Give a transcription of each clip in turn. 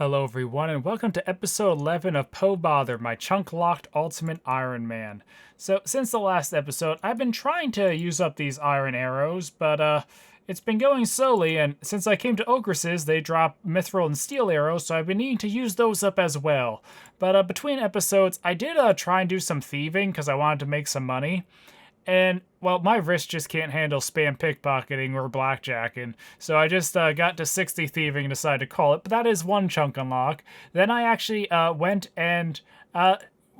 Hello everyone and welcome to episode 11 of POH Bother, my chunk-locked Ultimate Iron Man. So since the last episode, I've been trying to use up these iron arrows, but it's been going slowly, and since I came to Ogresses, they drop mithril and steel arrows, so I've been needing to use those up as well. But between episodes, I did try and do some thieving because I wanted to make some money. And, well, my wrist just can't handle spam pickpocketing or blackjacking, so I just got to 60 thieving and decided to call it, but that is one chunk unlock. Then I actually went and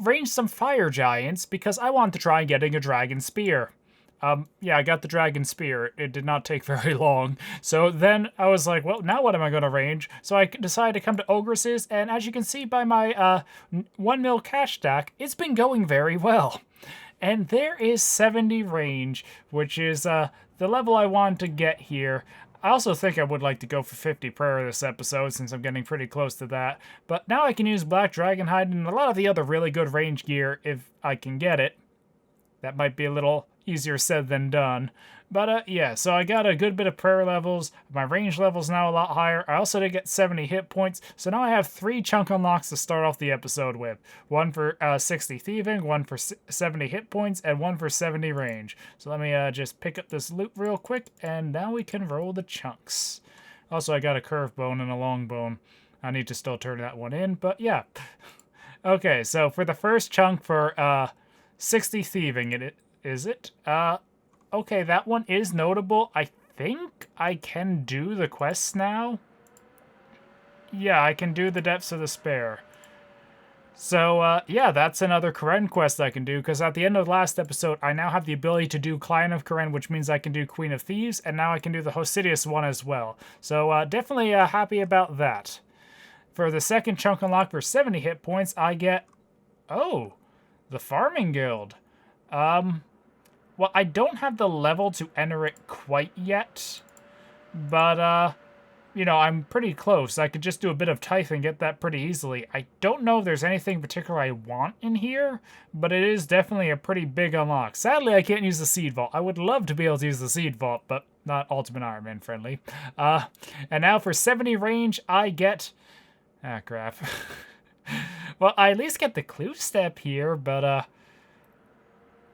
ranged some fire giants because I wanted to try getting a dragon spear. Yeah, I got the dragon spear. It did not take very long. So then I was like, well, now what am I going to range? So I decided to come to Ogresses, and as you can see by my 1 mil cash stack, it's been going very well. And there is 70 range, which is the level I want to get here. I also think I would like to go for 50 prayer this episode, since I'm getting pretty close to that. But now I can use Black Dragonhide and a lot of the other really good range gear if I can get it. That might be a little easier said than done. But yeah, so I got a good bit of prayer levels. My range level's now a lot higher. I also did get 70 hit points. So now I have 3 chunk unlocks to start off the episode with. One for 60 thieving, one for 70 hit points, and one for 70 range. So let me just pick up this loot real quick, and now we can roll the chunks. Also, I got a curved bone and a long bone. I need to still turn that one in, but yeah. Okay, so for the first chunk for 60 thieving, is it? Okay, that one is notable. I think I can do the quests now. Yeah, I can do the Depths of Despair. So, yeah, that's another Karen quest I can do, because at the end of the last episode, I now have the ability to do Client of Karen, which means I can do Queen of Thieves, and now I can do the Hosidius one as well. So, definitely happy about that. For the second chunk unlock for 70 hit points, I get... Oh, the Farming Guild. Well, I don't have the level to enter it quite yet, but, you know, I'm pretty close. I could just do a bit of tithe and get that pretty easily. I don't know if there's anything particular I want in here, but it is definitely a pretty big unlock. Sadly, I can't use the Seed Vault. I would love to be able to use the Seed Vault, but not Ultimate Iron Man friendly. And now for 70 range, I get... Ah, crap. Well, I at least get the clue step here, but,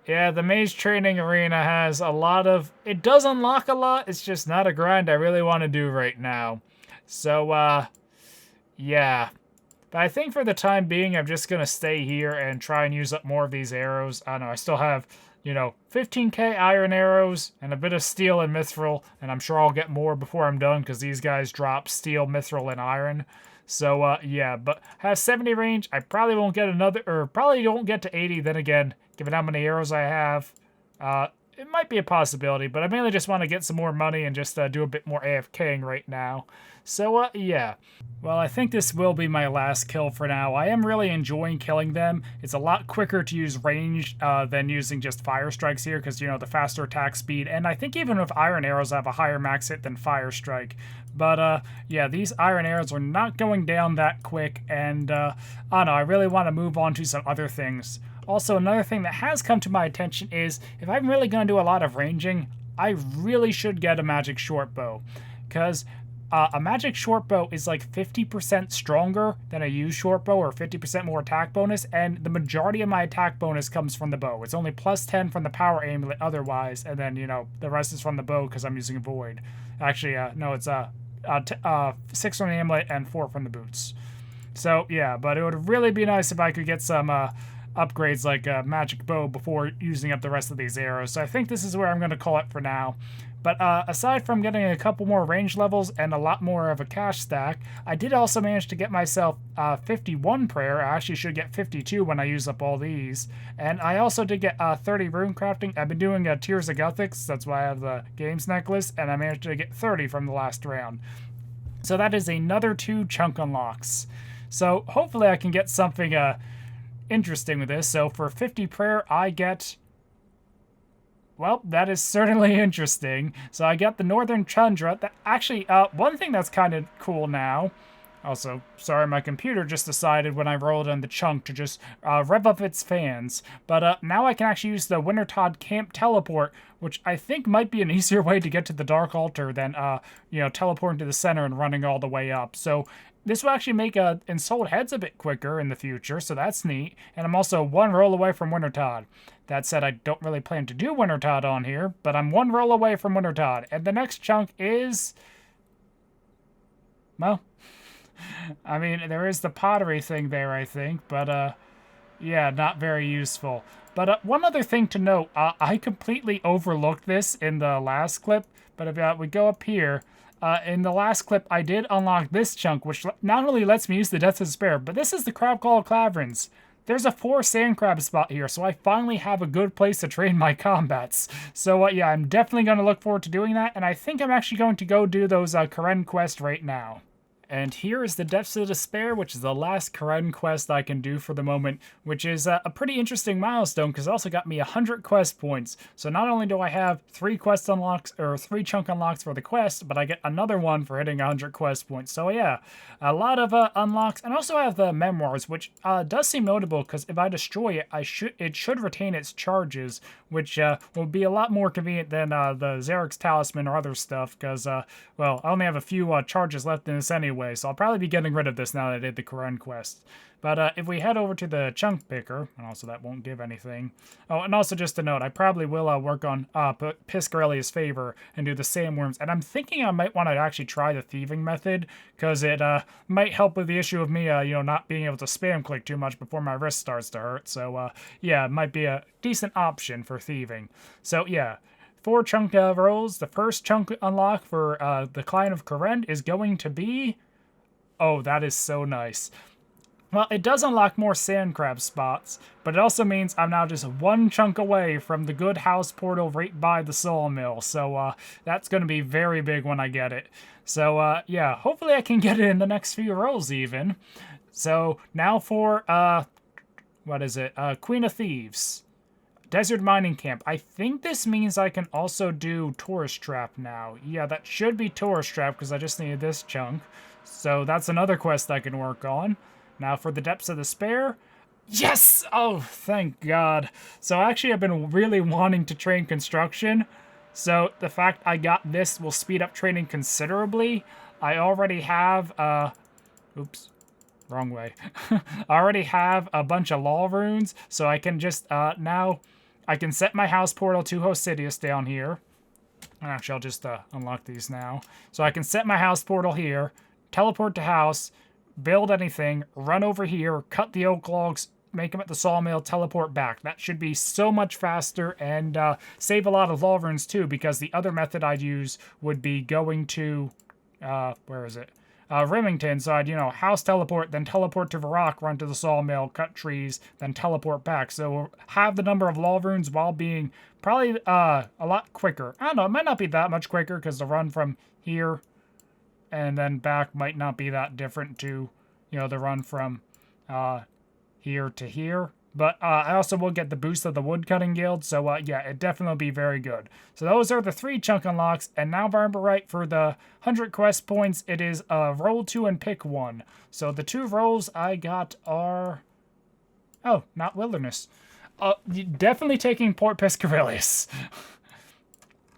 yeah, the Mage Training Arena has a lot of... It does unlock a lot, it's just not a grind I really want to do right now. So, yeah. But I think for the time being, I'm just going to stay here and try and use up more of these arrows. I don't know, I still have, you know, 15k iron arrows and a bit of steel and mithril, and I'm sure I'll get more before I'm done, because these guys drop steel, mithril, and iron. So, yeah, but have 70 range. I probably won't get another, or probably won't get to 80 then again. Given how many arrows I have, it might be a possibility, but I mainly just want to get some more money and just do a bit more AFKing right now. So, yeah. Well, I think this will be my last kill for now. I am really enjoying killing them. It's a lot quicker to use range than using just fire strikes here, because, you know, the faster attack speed, and I think even with iron arrows I have a higher max hit than fire strike. But, yeah, these iron arrows are not going down that quick, and, I don't know, I really want to move on to some other things. Also, another thing that has come to my attention is, if I'm really going to do a lot of ranging, I really should get a magic short bow. Because a magic short bow is like 50% stronger than a used short bow, or 50% more attack bonus, and the majority of my attack bonus comes from the bow. It's only plus 10 from the power amulet otherwise, and then, you know, the rest is from the bow because I'm using a void. Actually, no, it's 6 from the amulet and 4 from the boots. So, yeah, but it would really be nice if I could get some... upgrades like a magic bow before using up the rest of these arrows. So I think this is where I'm going to call it for now. But aside from getting a couple more range levels and a lot more of a cash stack, I did also manage to get myself 51 prayer. I actually should get 52 when I use up all these. And I also did get 30 rune crafting. I've been doing Tears of Gothics, that's why I have the games necklace, and I managed to get 30 from the last round. So that is another 2 chunk unlocks. So hopefully I can get something interesting with this. So for 50 prayer, I get... Well, that is certainly interesting. So I got the Northern Tundra. That actually, one thing that's kind of cool now, Also, sorry, my computer just decided when I rolled on the chunk to just rev up its fans. But now I can actually use the Wintertod Camp Teleport, which I think might be an easier way to get to the Dark Altar than, teleporting to the center and running all the way up. So this will actually make Ensouled Heads a bit quicker in the future, so that's neat. And I'm also one roll away from Wintertod. That said, I don't really plan to do Wintertod on here, but I'm one roll away from Wintertod. And the next chunk is... well... I mean, there is the pottery thing there, I think, but, yeah, not very useful. But one other thing to note, I completely overlooked this in the last clip, but if we go up here, in the last clip, I did unlock this chunk, which not only lets me use the Depths of Despair, but this is the Crab Claw Caverns. There's a 4 sand crab spot here, so I finally have a good place to train my combats. So, yeah, I'm definitely going to look forward to doing that, and I think I'm actually going to go do those Karen quests right now. And here is the Depths of Despair, which is the last Karen quest I can do for the moment, which is a pretty interesting milestone because it also got me 100 quest points. So not only do I have 3 quest unlocks, or 3 chunk unlocks for the quest, but I get another one for hitting 100 quest points. So yeah, a lot of unlocks. And also I have the memoirs, which does seem notable because if I destroy it, it should retain its charges, which will be a lot more convenient than the Xeric's Talisman or other stuff because, well, I only have a few charges left in this anyway. So I'll probably be getting rid of this now that I did the Karen quest. But if we head over to the chunk picker, and also that won't give anything. Oh, and also just a note, I probably will work on Piscarelli's favor and do the sandworms. And I'm thinking I might want to actually try the thieving method, because it might help with the issue of me, not being able to spam click too much before my wrist starts to hurt. So yeah, it might be a decent option for thieving. So yeah. 4 chunk rolls. The first chunk unlock for the Client of Karen is going to be... oh, that is so nice. Well, it does unlock more sand crab spots, but it also means I'm now just 1 chunk away from the good house portal right by the sawmill. So that's going to be very big when I get it. So yeah, hopefully I can get it in the next few rolls even. So now for, what is it? Queen of Thieves. Desert Mining Camp. I think this means I can also do Tourist Trap now. Yeah, that should be Tourist Trap because I just needed this chunk. So that's another quest I can work on. Now for the Depths of Despair. Yes! Oh, thank God. So actually I've been really wanting to train construction. So the fact I got this will speed up training considerably. I already have, oops. Wrong way. I already have a bunch of law runes, so I can just, now, I can set my house portal to Hosidius down here. Actually, I'll just unlock these now. So I can set my house portal here, teleport to house, build anything, run over here, cut the oak logs, make them at the sawmill, teleport back. That should be so much faster and save a lot of law runes too, because the other method I'd use would be going to, where is it? Rimmington, so I'd, house teleport, then teleport to Varrock, run to the sawmill, cut trees, then teleport back. So have the number of law runes while being probably a lot quicker. I don't know, it might not be that much quicker because the run from here and then back might not be that different to, the run from here to here. But I also will get the boost of the Woodcutting Guild, so yeah, it definitely will be very good. So those are the 3 chunk unlocks, and now if I remember right, for the 100 quest points, it is roll 2 and pick 1. So the 2 rolls I got are... oh, not Wilderness. Definitely taking Port Piscarellius.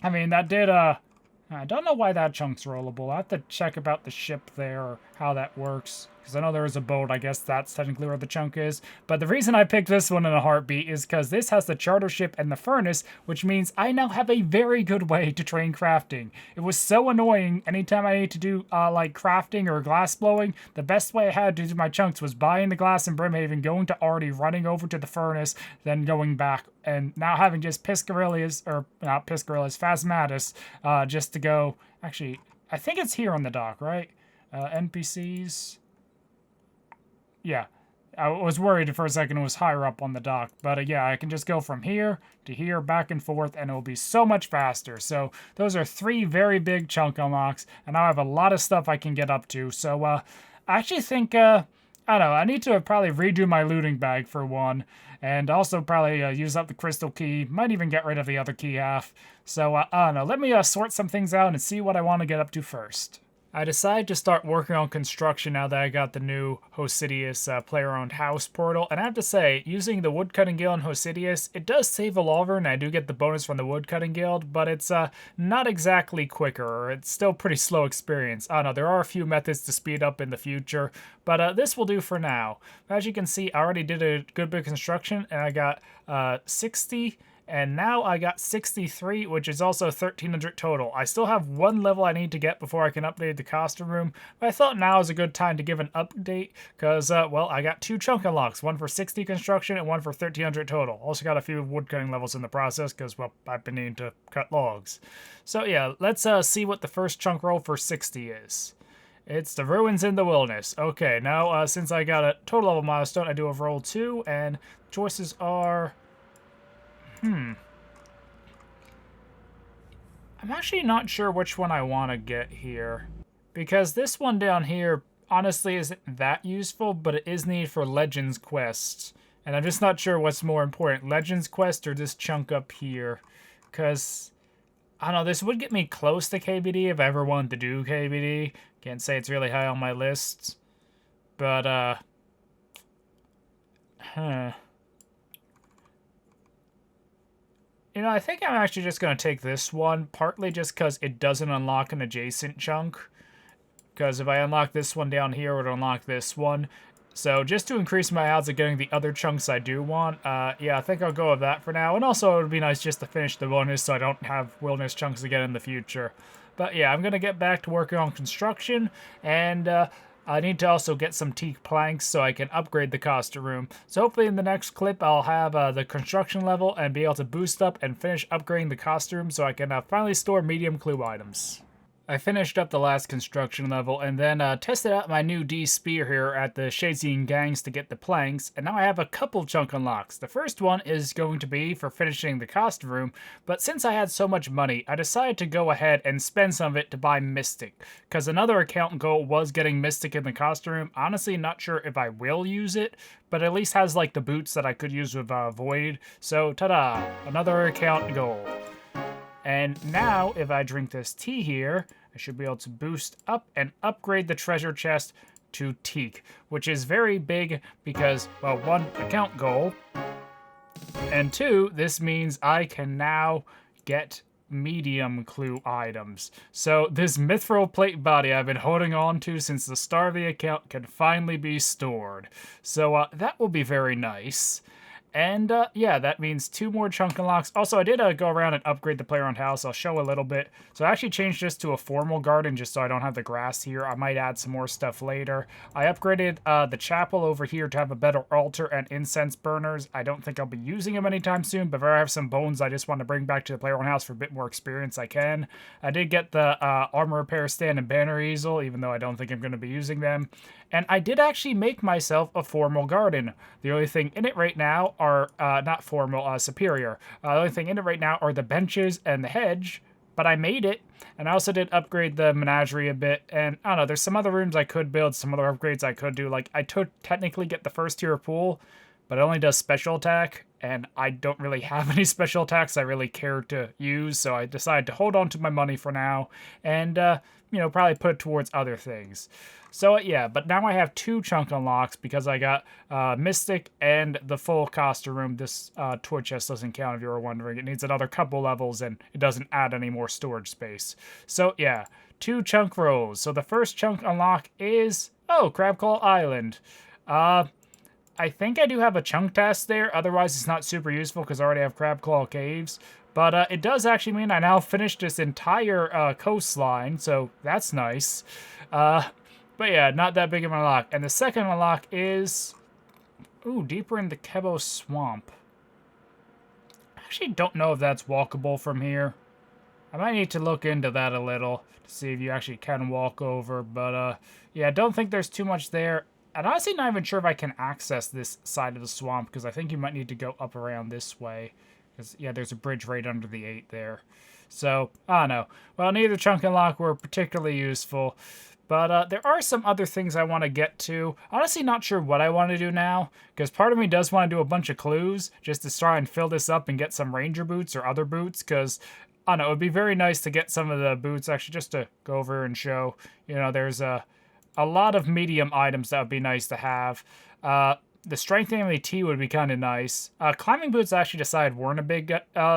I mean, that did... I don't know why that chunk's rollable. I have to check about the ship there, or how that works. Because I know there is a boat, I guess that's technically where the chunk is. But the reason I picked this one in a heartbeat is because this has the charter ship and the furnace, which means I now have a very good way to train crafting. It was so annoying anytime I need to do, like, crafting or glass blowing. The best way I had to do my chunks was buying the glass in Brimhaven, going to Artie, running over to the furnace, then going back. And now having just Piscarellius, or not Piscarellius, Phasmatus, just to go... actually, I think it's here on the dock, right? NPCs... yeah, I was worried for a second it was higher up on the dock. But yeah, I can just go from here to here, back and forth, and it'll be so much faster. So those are 3 very big chunk unlocks, and now I have a lot of stuff I can get up to. So I actually think, I don't know, I need to probably redo my looting bag for one, and also probably use up the crystal key. Might even get rid of the other key half. So I don't know, let me sort some things out and see what I want to get up to first. I decided to start working on construction now that I got the new Hosidius player-owned house portal, and I have to say, using the Woodcutting Guild in Hosidius, it does save a logger, and I do get the bonus from the Woodcutting Guild, but it's not exactly quicker, or it's still pretty slow experience. I don't know, there are a few methods to speed up in the future, but this will do for now. As you can see, I already did a good bit of construction, and I got 60. And now I got 63, which is also 1,300 total. I still have one level I need to get before I can update the costume room, but I thought now is a good time to give an update, because, well, I got 2 chunk unlocks, one for 60 construction and one for 1,300 total. Also got a few woodcutting levels in the process, because, well, I've been needing to cut logs. So yeah, let's see what the first chunk roll for 60 is. It's the ruins in the wilderness. Okay, now since I got a total level milestone, I do have roll 2, and choices are... I'm actually not sure which one I want to get here. Because this one down here, honestly, isn't that useful, but it is needed for Legends quests. And I'm just not sure what's more important, Legends quest or this chunk up here. Because, I don't know, this would get me close to KBD if I ever wanted to do KBD. Can't say it's really high on my list. But, You know, I think I'm actually just going to take this one, partly just because it doesn't unlock an adjacent chunk. Because if I unlock this one down here, it would unlock this one. So just to increase my odds of getting the other chunks I do want, yeah, I think I'll go with that for now. And also, it would be nice just to finish the bonus so I don't have wilderness chunks again in the future. But yeah, I'm going to get back to working on construction, and I need to also get some teak planks so I can upgrade the costume room. So hopefully in the next clip I'll have the construction level and be able to boost up and finish upgrading the costume so I can finally store medium clue items. I finished up the last construction level and then tested out my new D spear here at the Shadesian Gangs to get the planks, and now I have a couple chunk unlocks. The first one is going to be for finishing the costume room, but since I had so much money, I decided to go ahead and spend some of it to buy Mystic, because another account goal was getting Mystic in the costume room. Honestly, not sure if I will use it, but at least has like the boots that I could use with Void. So, ta-da! Another account goal. And now, if I drink this tea here, I should be able to boost up and upgrade the treasure chest to teak, which is very big because, well, 1, account goal, and 2, this means I can now get medium clue items. So this mithril plate body I've been holding on to since the start of the account can finally be stored. So that will be very nice. And, yeah, that means 2 more chunk unlocks. Also, I did go around and upgrade the player-owned house. I'll show a little bit. So I actually changed this to a formal garden just so I don't have the grass here. I might add some more stuff later. I upgraded the chapel over here to have a better altar and incense burners. I don't think I'll be using them anytime soon, but if I have some bones I just want to bring back to the player-owned house for a bit more experience, I can. I did get the armor repair stand and banner easel, even though I don't think I'm going to be using them. And I did actually make myself a formal garden. The only thing in it right now are, not formal, superior. The only thing in it right now are the benches and the hedge, but I made it. And I also did upgrade the menagerie a bit. And I don't know, there's some other rooms I could build, some other upgrades I could do. Like, I could technically get the first tier pool, but it only does special attack, and I don't really have any special attacks I really care to use, so I decided to hold on to my money for now, and, you know, probably put it towards other things. So, yeah, but now I have 2 chunk unlocks because I got Mystic and the full costume room. This toy chest doesn't count if you were wondering. It needs another couple levels, and it doesn't add any more storage space. So, yeah, 2 chunk rolls. So the first chunk unlock is, oh, Crabclaw Island. I think I do have a chunk test there. Otherwise, it's not super useful because I already have Crabclaw Caves. But it does actually mean I now finished this entire coastline, so that's nice. But yeah, not that big of an unlock. And the second unlock is, ooh, deeper in the Kebo Swamp. I actually don't know if that's walkable from here. I might need to look into that a little to see if you actually can walk over. But yeah, I don't think there's too much there. I'm honestly not even sure if I can access this side of the swamp, because I think you might need to go up around this way. Because, yeah, there's a bridge right under the 8 there. So, I don't know. Well, neither chunk and lock were particularly useful. But there are some other things I want to get to. Honestly, not sure what I want to do now, because part of me does want to do a bunch of clues just to try and fill this up and get some ranger boots or other boots, because I don't know, it would be very nice to get some of the boots, actually, just to go over and show. You know, there's a lot of medium items that would be nice to have. The strength and T would be kind of nice. Climbing boots I actually decided weren't a big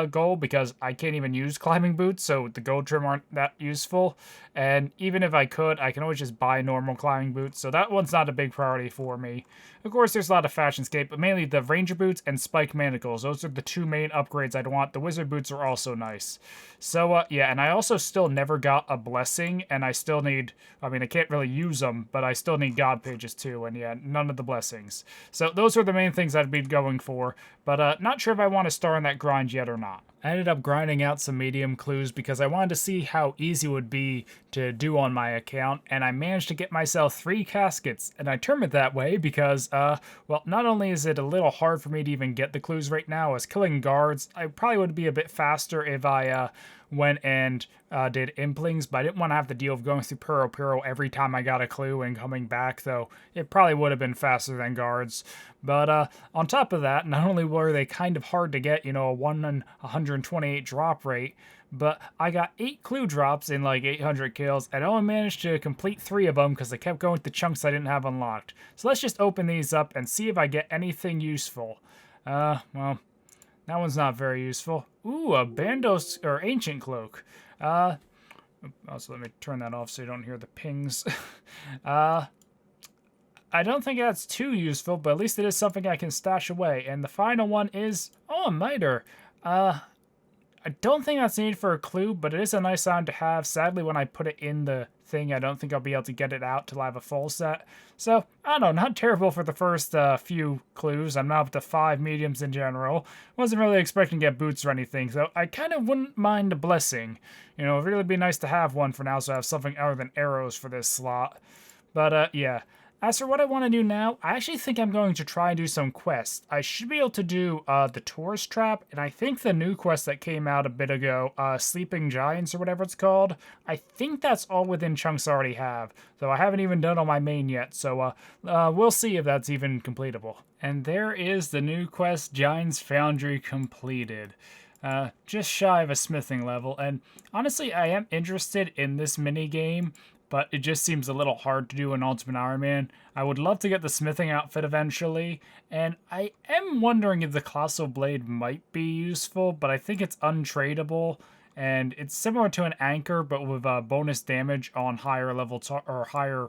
goal because I can't even use climbing boots, so the gold trim aren't that useful. And even if I could, I can always just buy normal climbing boots, so that one's not a big priority for me. Of course, there's a lot of fashionscape, but mainly the ranger boots and spike manacles. Those are the two main upgrades I'd want. The wizard boots are also nice. So, yeah, and I also still never got a blessing, and I still need, I mean, I can't really use them, but I still need god pages too, and yeah, none of the blessings. So those are the main things I'd be going for, but not sure if I want to start on that grind yet or not. I ended up grinding out some medium clues because I wanted to see how easy it would be to do on my account, and I managed to get myself 3 caskets, and I term it that way because, well, not only is it a little hard for me to even get the clues right now, as killing guards, I probably would be a bit faster if I, went and did implings, but I didn't want to have to deal with going through Puro every time I got a clue and coming back, though it probably would have been faster than guards. But on top of that, not only were they kind of hard to get, you know, a 1 in 128 drop rate, but I got 8 clue drops in like 800 kills, and I only managed to complete 3 of them because I kept going with the chunks I didn't have unlocked. So let's just open these up and see if I get anything useful. Well, that one's not very useful. Ooh, a Bandos, or Ancient Cloak. Also, let me turn that off so you don't hear the pings. I don't think that's too useful, but at least it is something I can stash away. And the final one is, oh, a miter. I don't think that's needed for a clue, but it is a nice item to have. Sadly, when I put it in the thing, I don't think I'll be able to get it out till I have a full set. So, I don't know, not terrible for the first few clues. I'm now up to 5 mediums in general. Wasn't really expecting to get boots or anything, so I kind of wouldn't mind a blessing. You know, it'd really be nice to have one for now, so I have something other than arrows for this slot. But, yeah. As for what I want to do now, I actually think I'm going to try and do some quests. I should be able to do the Tourist Trap, and I think the new quest that came out a bit ago, Sleeping Giants or whatever it's called, I think that's all within chunks I already have, though I haven't even done on my main yet, so we'll see if that's even completable. And there is the new quest, Giants Foundry, completed. Just shy of a smithing level, and honestly, I am interested in this mini game, but it just seems a little hard to do in Ultimate Iron Man. I would love to get the smithing outfit eventually, and I am wondering if the Colossal Blade might be useful, but I think it's untradeable, and it's similar to an anchor, but with bonus damage on higher level or higher,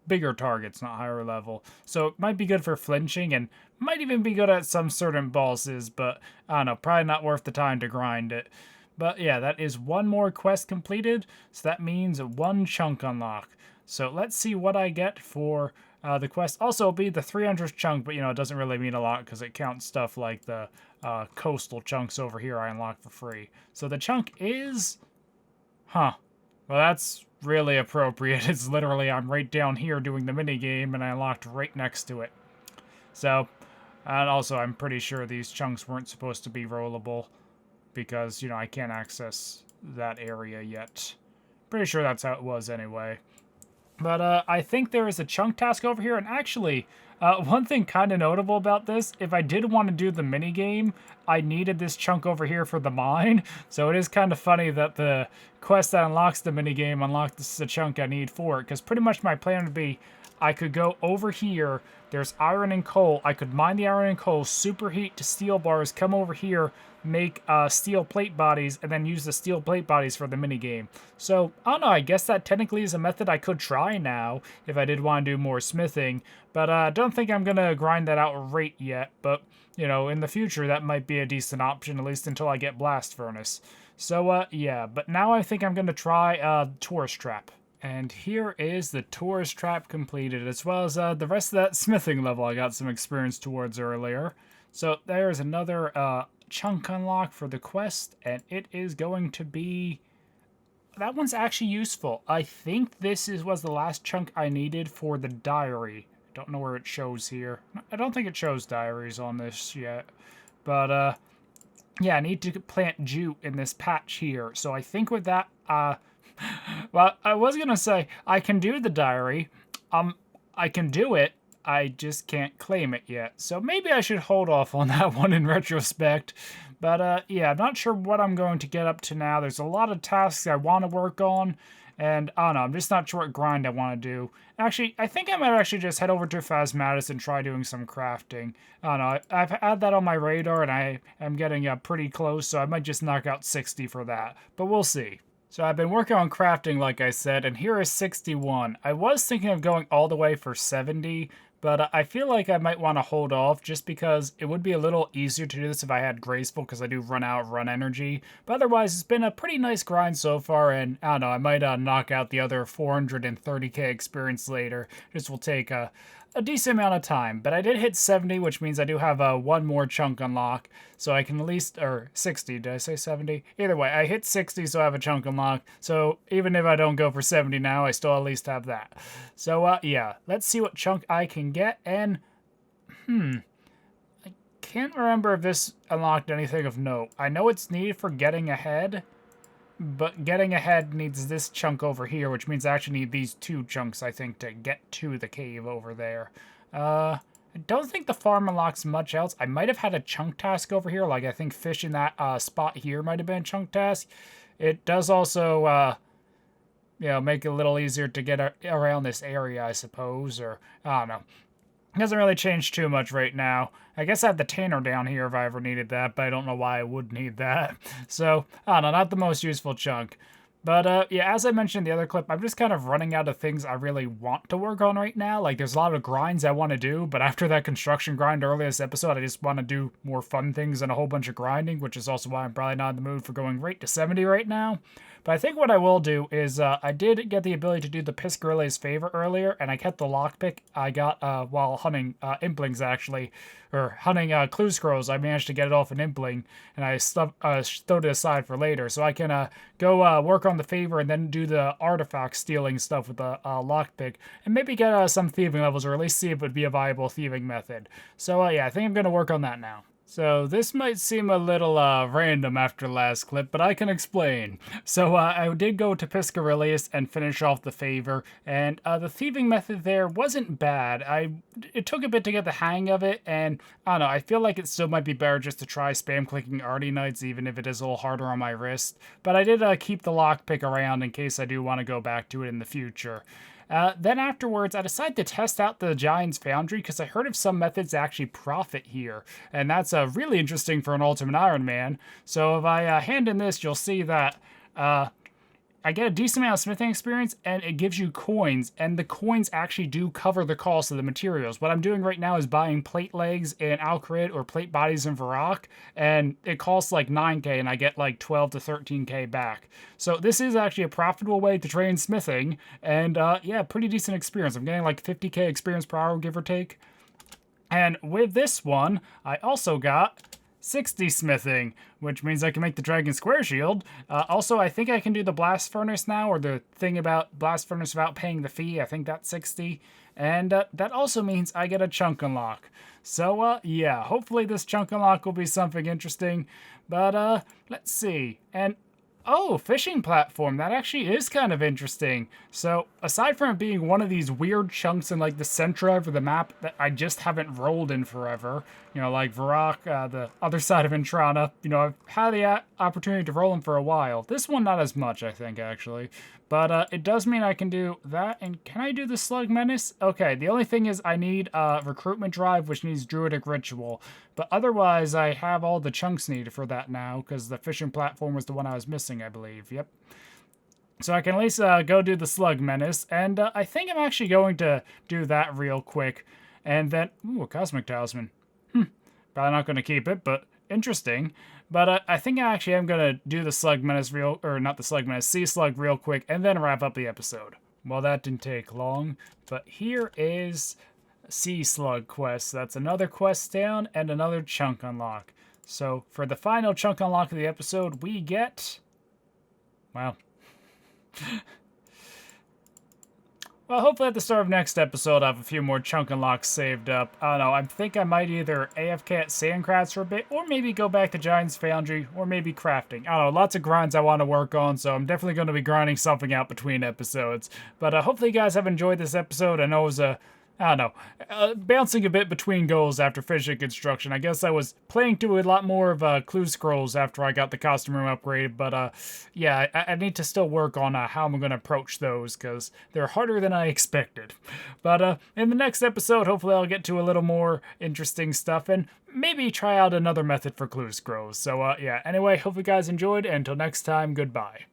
bigger targets, not higher level. So it might be good for flinching, and might even be good at some certain bosses, but I don't know, probably not worth the time to grind it. But yeah, that is one more quest completed, so that means 1 chunk unlock. So let's see what I get for the quest. Also, it'll be the 300th chunk, but you know, it doesn't really mean a lot because it counts stuff like the coastal chunks over here I unlocked for free. So the chunk is... Well, that's really appropriate. It's literally, I'm right down here doing the minigame, and I unlocked right next to it. So, and also, I'm pretty sure these chunks weren't supposed to be rollable, because, you know, I can't access that area yet. Pretty sure that's how it was anyway. But I think there is a chunk task over here, and actually, one thing kind of notable about this, if I did want to do the minigame, I needed this chunk over here for the mine, so it is kind of funny that the quest that unlocks the minigame unlocks the chunk I need for it, because pretty much my plan would be, I could go over here, there's iron and coal, I could mine the iron and coal, superheat to steel bars, come over here, make steel plate bodies, and then use the steel plate bodies for the minigame. So, I don't know, I guess that technically is a method I could try now, if I did want to do more smithing, but I don't think I'm going to grind that out right yet, but, you know, in the future that might be a decent option, at least until I get Blast Furnace. So, yeah, but now I think I'm going to try Tourist Trap. And here is the Tourist Trap completed, as well as the rest of that smithing level I got some experience towards earlier. So there's another chunk unlock for the quest, and it is going to be... That one's actually useful. I think this was the last chunk I needed for the diary. Don't know where it shows here. I don't think it shows diaries on this yet. But, yeah, I need to plant jute in this patch here. So I think with that, well, I was going to say, I can do the diary. I can do it. I just can't claim it yet. So maybe I should hold off on that one in retrospect. But yeah, I'm not sure what I'm going to get up to now. There's a lot of tasks I want to work on. And I don't know, I'm just not sure what grind I want to do. Actually, I think I might actually just head over to Phasmatis and try doing some crafting. I don't know, I've had that on my radar and I am getting pretty close, so I might just knock out 60 for that. But we'll see. So I've been working on crafting, like I said, and here is 61. I was thinking of going all the way for 70, but I feel like I might want to hold off just because it would be a little easier to do this if I had Graceful, because I do run out of run energy. But otherwise, it's been a pretty nice grind so far, and I don't know, I might knock out the other 430k experience later. This will take a decent amount of time, but I did hit 70, which means I do have one more chunk unlock, so I can at least, or 60, did I say 70? Either way, I hit 60, so I have a chunk unlock, so even if I don't go for 70 now, I still at least have that. So, yeah, let's see what chunk I can get, and, I can't remember if this unlocked anything of note. I know it's needed for getting ahead, but getting ahead needs this chunk over here, which means I actually need these two chunks, I think, to get to the cave over there. I don't think the farm unlocks much else. I might have had a chunk task over here, like I think fishing that spot here might have been a chunk task. It does also, you know, make it a little easier to get around this area, I suppose, or I don't know. It doesn't really change too much right now. I guess I have the Tanner down here if I ever needed that, but I don't know why I would need that. So, I don't know, not the most useful chunk. But, yeah, as I mentioned in the other clip, I'm just kind of running out of things I really want to work on right now. Like, there's a lot of grinds I want to do, but after that construction grind earlier this episode, I just want to do more fun things and a whole bunch of grinding, which is also why I'm probably not in the mood for going right to 70 right now. But I think what I will do is, I did get the ability to do the Piscarille's Favor earlier, and I kept the lockpick I got while hunting Implings, actually. Or hunting Clue Scrolls. I managed to get it off an Impling, and I stowed it aside for later. So I can go work on the Favor and then do the artifact stealing stuff with the lockpick, and maybe get some thieving levels, or at least see if it would be a viable thieving method. So yeah, I think I'm going to work on that now. So this might seem a little random after last clip, but I can explain. So I did go to Piscarilius and finish off the Favor, and the thieving method there wasn't bad. It took a bit to get the hang of it, and I don't know, I feel like it still might be better just to try spam clicking Arty Knights, even if it is a little harder on my wrist. But I did keep the lockpick around in case I do want to go back to it in the future. Then afterwards, I decided to test out the Giant's Foundry because I heard of some methods that actually profit here, and that's really interesting for an Ultimate Iron Man. So if I hand in this, you'll see that I get a decent amount of smithing experience, and it gives you coins, and the coins actually do cover the cost of the materials. What I'm doing right now is buying plate legs in Alcrid or plate bodies in Varrock, and it costs like 9k, and I get like 12 to 13k back. So this is actually a profitable way to train smithing, and yeah, pretty decent experience. I'm getting like 50k experience per hour, give or take. And with this one, I also got 60 smithing, which means I can make the Dragon Square Shield. Also, I think I can do the Blast Furnace now, or the thing about Blast Furnace without paying the fee. I think that's 60. And that also means I get a chunk unlock. So, yeah, hopefully this chunk unlock will be something interesting. But, let's see. And oh, fishing platform. That actually is kind of interesting. So, aside from it being one of these weird chunks in, like, the center of the map that I just haven't rolled in forever, you know, like Varrock, the other side of Intrana, you know, I've had the opportunity to roll in for a while. This one, not as much, I think, actually. But it does mean I can do that. And can I do the Slug Menace? Okay, the only thing is I need Recruitment Drive, which needs Druidic Ritual. But otherwise, I have all the chunks needed for that now, because the fishing platform was the one I was missing, I believe. Yep. So I can at least go do the Slug Menace. And I think I'm actually going to do that real quick. And then, ooh, a Cosmic Talisman. Probably not going to keep it, but interesting. But I think I actually am going to do the Slug Menace not the Slug Menace, Sea Slug real quick, and then wrap up the episode. Well, that didn't take long, but here is Sea Slug quest. That's another quest down and another chunk unlock. So for the final chunk unlock of the episode, we get, well, well, hopefully at the start of next episode, I have a few more chunk unlocks saved up. I don't know, I think I might either AFK at Sandcrafts for a bit, or maybe go back to Giant's Foundry, or maybe crafting. I don't know, lots of grinds I want to work on, so I'm definitely going to be grinding something out between episodes. But hopefully you guys have enjoyed this episode. I know it was a I don't know, bouncing a bit between goals after finishing construction. I guess I was planning to do a lot more of clue scrolls after I got the costume room upgraded, but yeah, I need to still work on how I'm going to approach those, because they're harder than I expected. But in the next episode, hopefully I'll get to a little more interesting stuff, and maybe try out another method for clue scrolls. So yeah, anyway, hope you guys enjoyed, and until next time, goodbye.